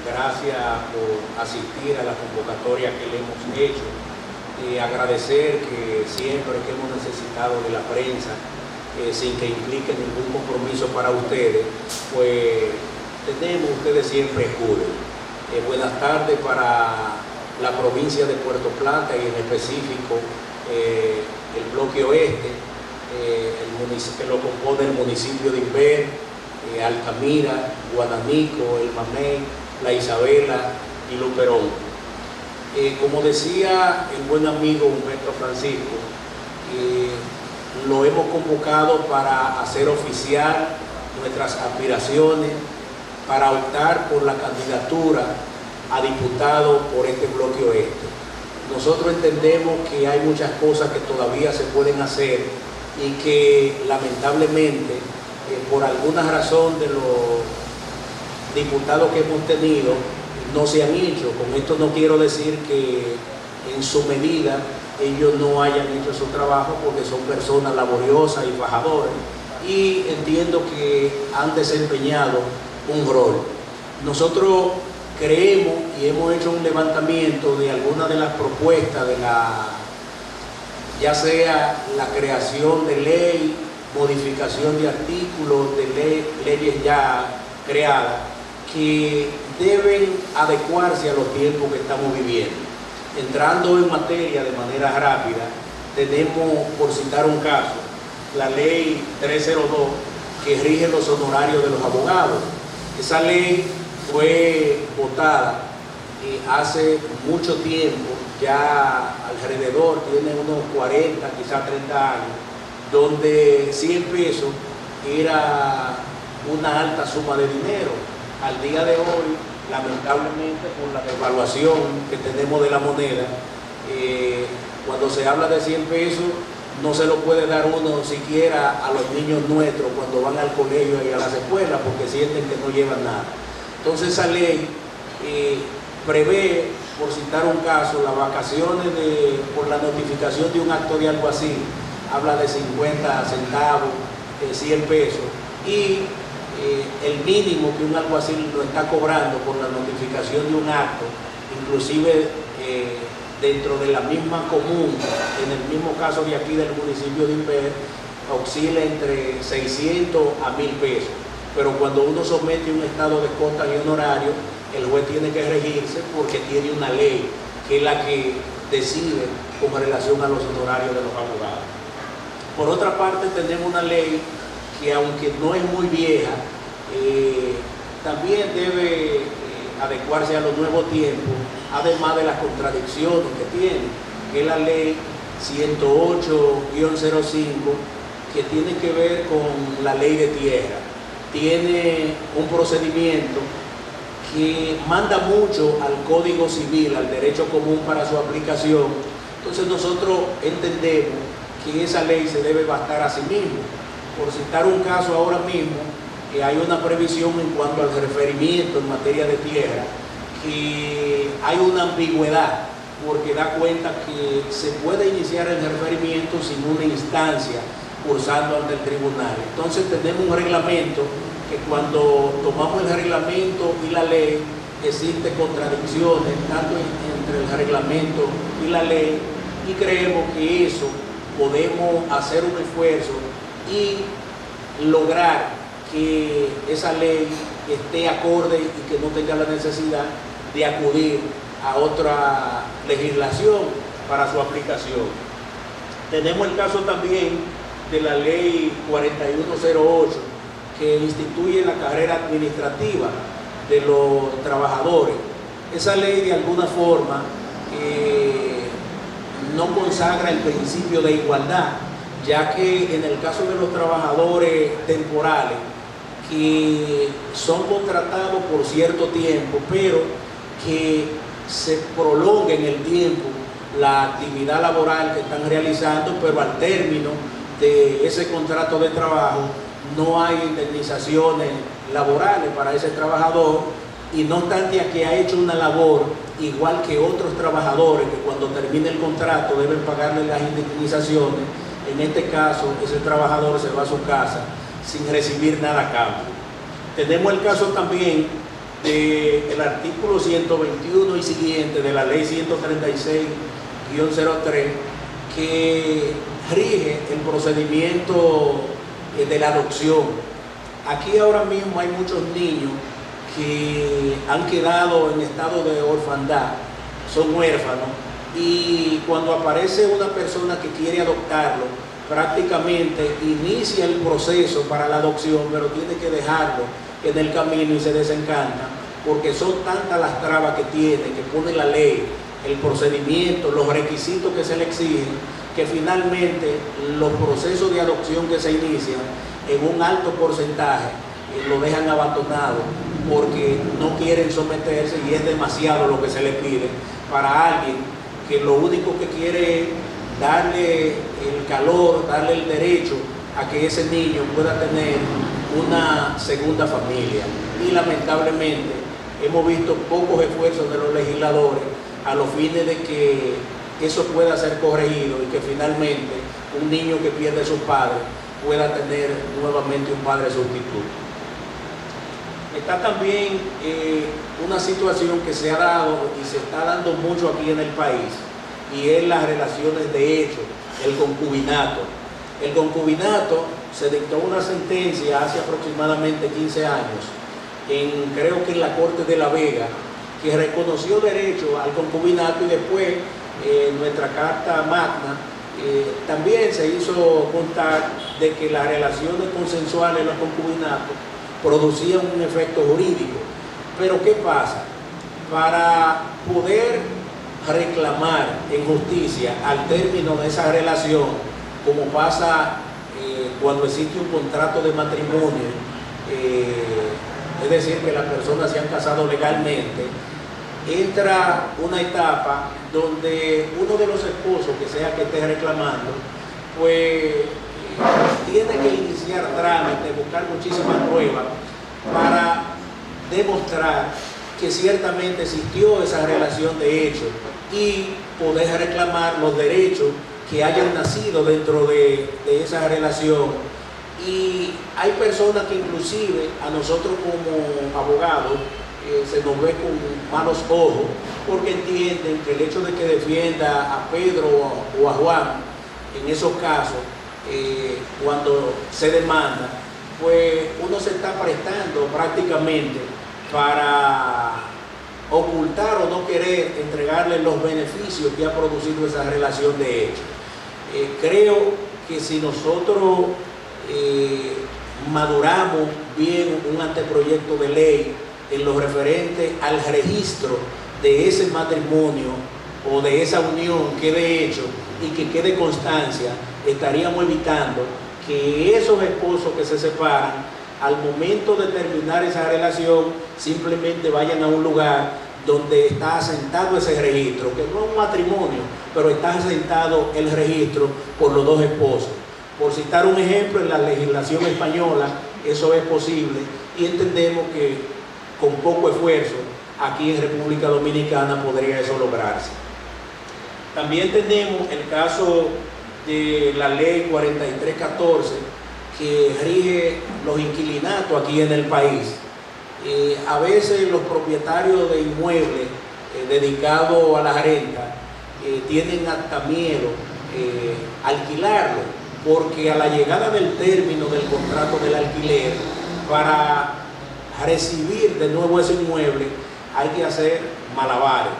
gracias por asistir a la convocatoria que le hemos hecho. Agradecer que siempre que hemos necesitado de la prensa, sin que implique ningún compromiso para ustedes, pues ustedes siempre acuden. Buenas tardes para la provincia de Puerto Plata y en específico el bloque oeste, que lo compone el municipio de Inver, Altamira, Guadanico, El Mamey, La Isabela y Luperón. Como decía el buen amigo Humberto Francisco, lo hemos convocado para hacer oficial nuestras aspiraciones, para optar por la candidatura a diputado por este bloque oeste. Nosotros entendemos que hay muchas cosas que todavía se pueden hacer y que lamentablemente por alguna razón de los diputados que hemos tenido no se han hecho. Con esto no quiero decir que en su medida ellos no hayan hecho su trabajo, porque son personas laboriosas y fajadoras, y entiendo que han desempeñado un rol. Nosotros creemos y hemos hecho un levantamiento de algunas de las propuestas ya sea la creación de ley, modificación de artículos de leyes ya creadas, que deben adecuarse a los tiempos que estamos viviendo. Entrando en materia de manera rápida, tenemos, por citar un caso, la ley 302 que rige los honorarios de los abogados. Esa ley fue votada hace mucho tiempo, ya alrededor, tiene unos 40, quizás 30 años, donde 100 pesos era una alta suma de dinero. Al día de hoy, lamentablemente, por la devaluación que tenemos de la moneda, cuando se habla de 100 pesos, no se lo puede dar uno siquiera a los niños nuestros cuando van al colegio y a las escuelas, porque sienten que no llevan nada. Entonces esa ley prevé, por citar un caso, las vacaciones por la notificación de un acto de alguacil, habla de 50 centavos, 100 pesos, y el mínimo que un alguacil lo está cobrando por la notificación de un acto, inclusive dentro de la misma común, en el mismo caso de aquí del municipio de Inver, oscila entre 600 a 1000 pesos. Pero cuando uno somete un estado de costas y honorario, el juez tiene que regirse porque tiene una ley que es la que decide con relación a los honorarios de los abogados. Por otra parte, tenemos una ley que, aunque no es muy vieja, también debe adecuarse a los nuevos tiempos, además de las contradicciones que tiene, que es la ley 108-05, que tiene que ver con la ley de tierra. Tiene un procedimiento que manda mucho al Código Civil, al derecho común para su aplicación. Entonces nosotros entendemos que esa ley se debe bastar a sí mismo. Por citar un caso ahora mismo, que hay una previsión en cuanto al referimiento en materia de tierra, que hay una ambigüedad, porque da cuenta que se puede iniciar el referimiento sin una instancia cursando ante el tribunal. Entonces tenemos un reglamento que, cuando tomamos el reglamento y la ley, existen contradicciones tanto entre el reglamento y la ley, y creemos que eso podemos hacer un esfuerzo y lograr que esa ley esté acorde y que no tenga la necesidad de acudir a otra legislación para su aplicación. Tenemos el caso también de la ley 4108, que instituye la carrera administrativa de los trabajadores. Esa ley, de alguna forma, no consagra el principio de igualdad, ya que en el caso de los trabajadores temporales, que son contratados por cierto tiempo, pero que se prolonga en el tiempo la actividad laboral que están realizando, pero al término de ese contrato de trabajo no hay indemnizaciones laborales para ese trabajador, y no obstante a que ha hecho una labor igual que otros trabajadores que cuando termine el contrato deben pagarle las indemnizaciones. En este caso, ese trabajador se va a su casa sin recibir nada a cambio. Tenemos el caso también del artículo 121 y siguiente de la ley 136-03 que rige el procedimiento de la adopción. Aquí ahora mismo hay muchos niños que han quedado en estado de orfandad, son huérfanos, y cuando aparece una persona que quiere adoptarlo, prácticamente inicia el proceso para la adopción, pero tiene que dejarlo en el camino y se desencanta, porque son tantas las trabas que tiene, que pone la ley, el procedimiento, los requisitos que se le exigen, que finalmente los procesos de adopción que se inician en un alto porcentaje lo dejan abandonado porque no quieren someterse y es demasiado lo que se le pide para alguien que lo único que quiere es darle el calor, darle el derecho a que ese niño pueda tener una segunda familia. Y lamentablemente hemos visto pocos esfuerzos de los legisladores a los fines de que eso pueda ser corregido y que finalmente un niño que pierde a sus padres pueda tener nuevamente un padre sustituto. Está también una situación que se ha dado y se está dando mucho aquí en el país, y es las relaciones de hecho, el concubinato. El concubinato se dictó una sentencia hace aproximadamente 15 años, creo que en la Corte de La Vega, que reconoció derecho al concubinato, y después nuestra Carta Magna también se hizo constar de que las relaciones consensuales en los concubinatos producían un efecto jurídico. Pero ¿qué pasa? Para poder reclamar en justicia al término de esa relación, como pasa cuando existe un contrato de matrimonio, es decir, que las personas se han casado legalmente, entra una etapa donde uno de los esposos, que sea que esté reclamando, pues tiene que iniciar trámites, buscar muchísimas pruebas para demostrar que ciertamente existió esa relación de hecho y poder reclamar los derechos que hayan nacido dentro de esa relación. Y hay personas que inclusive a nosotros como abogados se nos ve con malos ojos porque entienden que el hecho de que defienda a Pedro o a Juan en esos casos, cuando se demanda, pues uno se está prestando prácticamente para ocultar o no querer entregarle los beneficios que ha producido esa relación de hecho. Creo que si nosotros maduramos bien un anteproyecto de ley en lo referente al registro de ese matrimonio o de esa unión que de hecho y que quede constancia, estaríamos evitando que esos esposos que se separan al momento de terminar esa relación simplemente vayan a un lugar donde está asentado ese registro, que no es un matrimonio, pero está asentado el registro por los dos esposos. Por citar un ejemplo, en la legislación española eso es posible y entendemos que con poco esfuerzo aquí en República Dominicana podría eso lograrse. También tenemos el caso de la ley 4314 que rige los inquilinatos aquí en el país. A veces los propietarios de inmuebles dedicados a la renta tienen hasta miedo alquilarlo, porque a la llegada del término del contrato del alquiler, para recibir de nuevo ese inmueble hay que hacer malabares.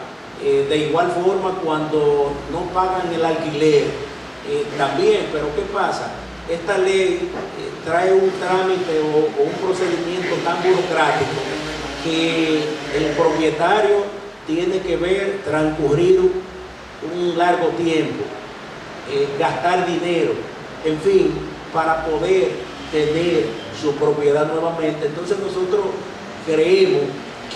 De igual forma, cuando no pagan el alquiler también, pero ¿qué pasa? Esta ley trae un trámite o un procedimiento tan burocrático que el propietario tiene que ver transcurrir un largo tiempo, gastar dinero, en fin, para poder tener su propiedad nuevamente. Entonces nosotros creemos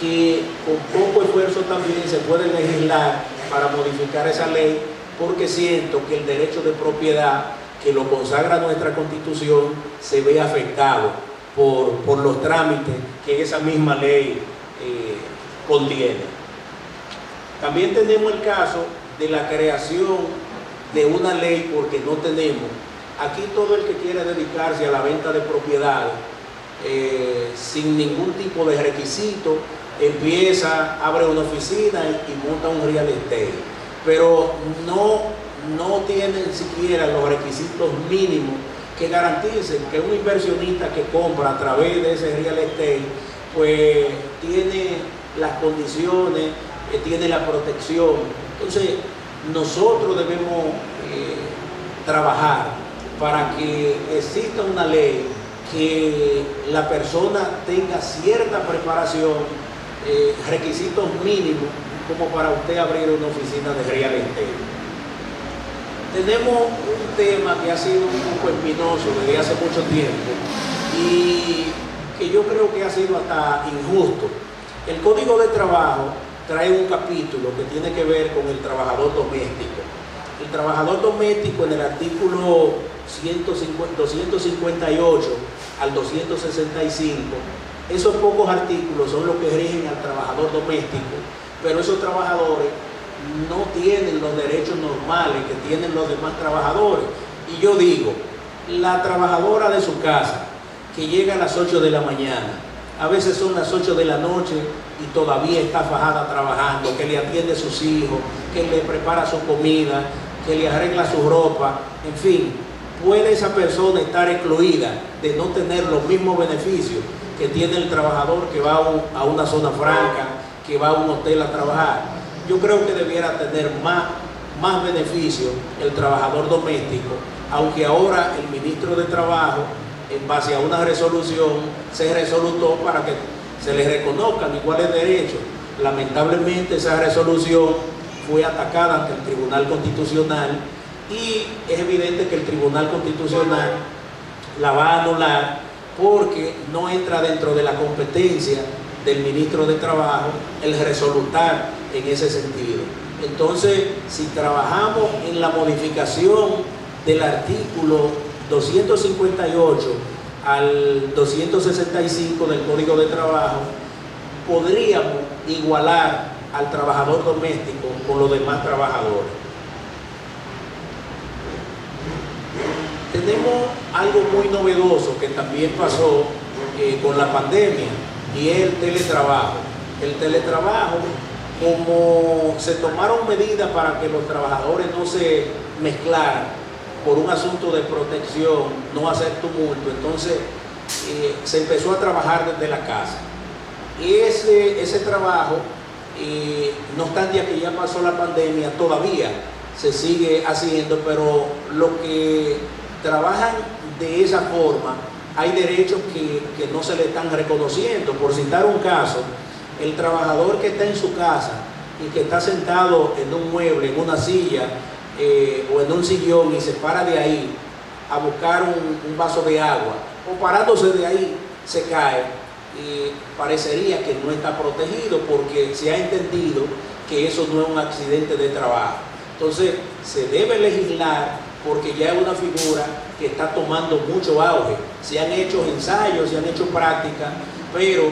que con poco esfuerzo también se puede legislar para modificar esa ley, porque siento que el derecho de propiedad que lo consagra nuestra Constitución se ve afectado por los trámites que esa misma ley contiene. También tenemos el caso de la creación de una ley, porque no tenemos. Aquí todo el que quiera dedicarse a la venta de propiedades sin ningún tipo de requisito, empieza, abre una oficina y monta un real estate, pero no tienen siquiera los requisitos mínimos que garanticen que un inversionista que compra a través de ese real estate pues tiene las condiciones, tiene la protección. Entonces nosotros debemos trabajar para que exista una ley que la persona tenga cierta preparación, requisitos mínimos como para usted abrir una oficina de real estate. Tenemos un tema que ha sido un poco espinoso desde hace mucho tiempo y que yo creo que ha sido hasta injusto. El Código de Trabajo trae un capítulo que tiene que ver con el trabajador doméstico. El trabajador doméstico, en el artículo 258 al 265, esos pocos artículos son los que rigen al trabajador doméstico, pero esos trabajadores no tienen los derechos normales que tienen los demás trabajadores. Y yo digo, la trabajadora de su casa que llega a las 8 de la mañana, a veces son las 8 de la noche y todavía está fajada trabajando, que le atiende a sus hijos, que le prepara su comida, que le arregla su ropa, en fin, puede esa persona estar excluida de no tener los mismos beneficios que tiene el trabajador que va a una zona franca, que va a un hotel a trabajar. Yo creo que debiera tener más beneficios el trabajador doméstico, aunque ahora el ministro de Trabajo, en base a una resolución, se resolutó para que se les reconozcan iguales derechos. Lamentablemente esa resolución fue atacada ante el Tribunal Constitucional y es evidente que el Tribunal Constitucional la va a anular porque no entra dentro de la competencia del ministro de Trabajo el resolutar en ese sentido. Entonces, si trabajamos en la modificación del artículo 258 al 265 del Código de Trabajo, podríamos igualar al trabajador doméstico con los demás trabajadores. Tenemos algo muy novedoso que también pasó con la pandemia, y es el teletrabajo. El teletrabajo, como se tomaron medidas para que los trabajadores no se mezclaran por un asunto de protección, no hacer tumulto, entonces se empezó a trabajar desde la casa. Ese trabajo, no obstante que ya pasó la pandemia, todavía se sigue haciendo, pero los que trabajan de esa forma, hay derechos que no se le están reconociendo. Por citar un caso, el trabajador que está en su casa y que está sentado en un mueble, en una silla o en un sillón y se para de ahí a buscar un vaso de agua, o parándose de ahí se cae, parecería que no está protegido porque se ha entendido que eso no es un accidente de trabajo. Entonces se debe legislar porque ya es una figura que está tomando mucho auge. Se han hecho ensayos, se han hecho prácticas, pero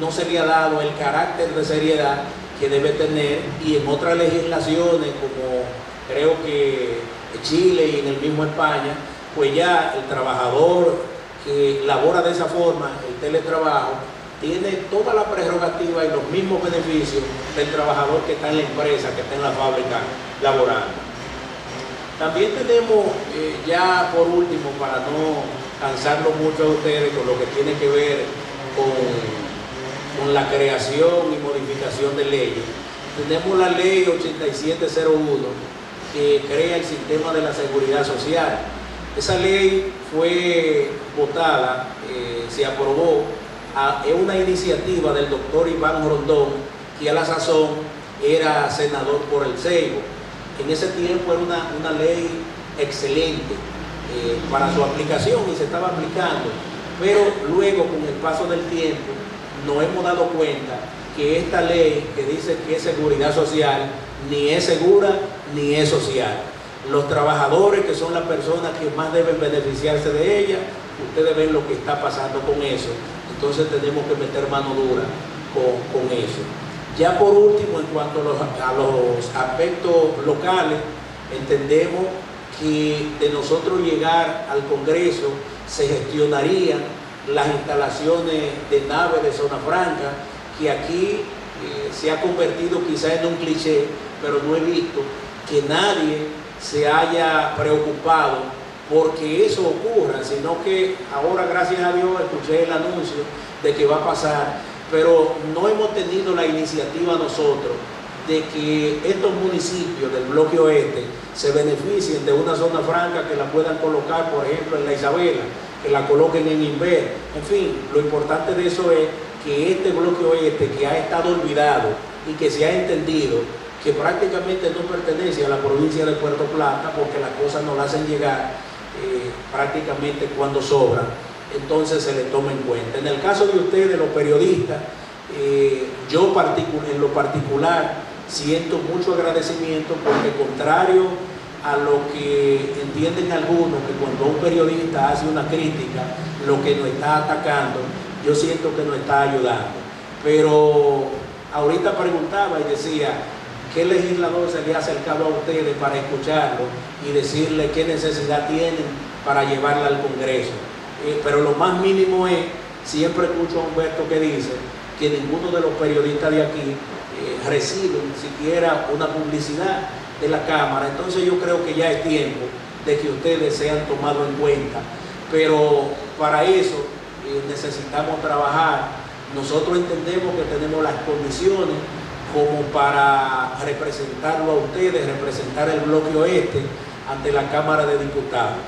no se le ha dado el carácter de seriedad que debe tener, y en otras legislaciones como creo que Chile y en el mismo España, pues ya el trabajador que labora de esa forma, el teletrabajo, tiene toda la prerrogativa y los mismos beneficios del trabajador que está en la empresa, que está en la fábrica laborando. También tenemos, ya por último, para no cansarlo mucho a ustedes con lo que tiene que ver con la creación y modificación de leyes, tenemos la ley 8701 que crea el sistema de la seguridad social. Esa ley fue votada, se aprobó, es una iniciativa del doctor Iván Rondón, que a la sazón era senador por el Seibo. En ese tiempo era una ley excelente para su aplicación y se estaba aplicando, pero luego con el paso del tiempo nos hemos dado cuenta que esta ley que dice que es seguridad social ni es segura ni es social. Los trabajadores, que son las personas que más deben beneficiarse de ella, ustedes ven lo que está pasando con eso. Entonces tenemos que meter mano dura con eso. Ya por último, en cuanto a los aspectos locales, entendemos que de nosotros llegar al Congreso se gestionarían las instalaciones de nave de Zona Franca, que aquí se ha convertido quizá en un cliché, pero no he visto que nadie se haya preocupado porque eso ocurra, sino que ahora, gracias a Dios, escuché el anuncio de que va a pasar, pero no hemos tenido la iniciativa nosotros de que estos municipios del bloque oeste se beneficien de una zona franca, que la puedan colocar, por ejemplo, en la Isabela, que la coloquen en Inver. En fin, lo importante de eso es que este bloque oeste, que ha estado olvidado y que se ha entendido que prácticamente no pertenece a la provincia de Puerto Plata, porque las cosas no las hacen llegar prácticamente cuando sobran, entonces se le toma en cuenta. En el caso de ustedes, los periodistas, yo en lo particular siento mucho agradecimiento, porque contrario a lo que entienden algunos, que cuando un periodista hace una crítica, lo que nos está atacando, yo siento que nos está ayudando. Pero ahorita preguntaba y decía, ¿qué legislador se le ha acercado a ustedes para escucharlo y decirle qué necesidad tienen para llevarla al Congreso? Pero lo más mínimo es, siempre escucho a Humberto que dice que ninguno de los periodistas de aquí reciben siquiera una publicidad de la Cámara. Entonces yo creo que ya es tiempo de que ustedes sean tomados en cuenta, pero para eso necesitamos trabajar. Nosotros entendemos que tenemos las condiciones como para representarlo a ustedes, representar el bloque oeste ante la Cámara de Diputados.